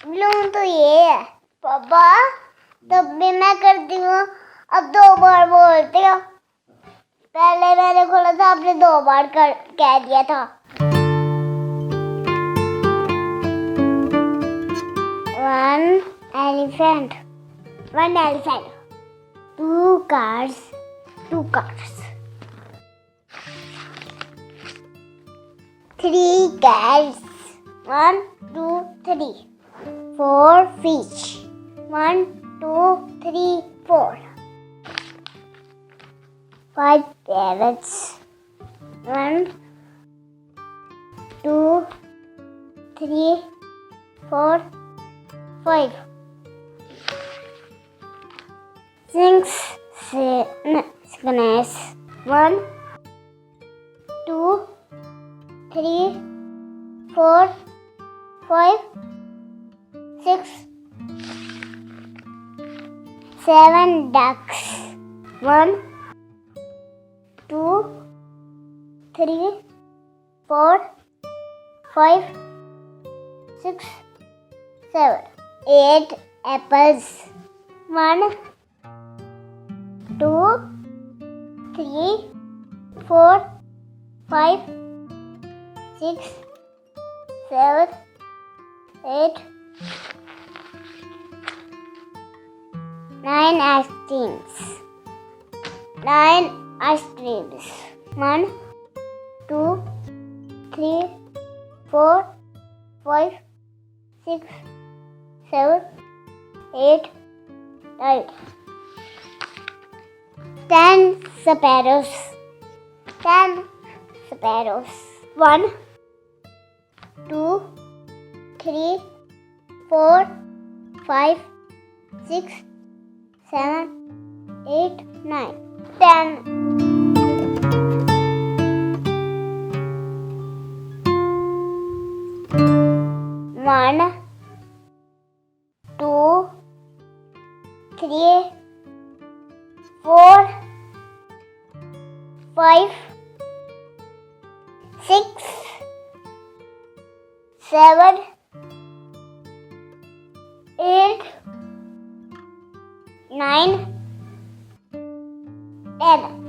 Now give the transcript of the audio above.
ब्लून तो ये है पापा, तब भी मैं करती हूँ, अब 2 बार बोलते हो। पहले मैंने खोला था, आपने 2 बार कह दिया था। 1 elephant, 1 elephant. 2 cars, 2 cars. 3 cats, 1, 2, 3. 4 fish, 1, 2, 3, 4. 5 parrots, 1, 2, 3, 4, 5. 6 snakes, 1, 2, 3, 4, 5, 6. 7 ducks, 1, 2, 3, 4, 5, 6, 7. 8 apples, 1, 2, 3, 4, 5, 6, 7, 8. 9 ice creams. 9 ice creams. 1, 2, 3, 4, 5, 6, 7, 8, 9. 10 sparrows. 10 sparrows. 1, 2, 3, 4, 5, 6, 7, 8, 9. 10. 1, 2, 3, 4, 5, 6, 7, 8, 9, 10.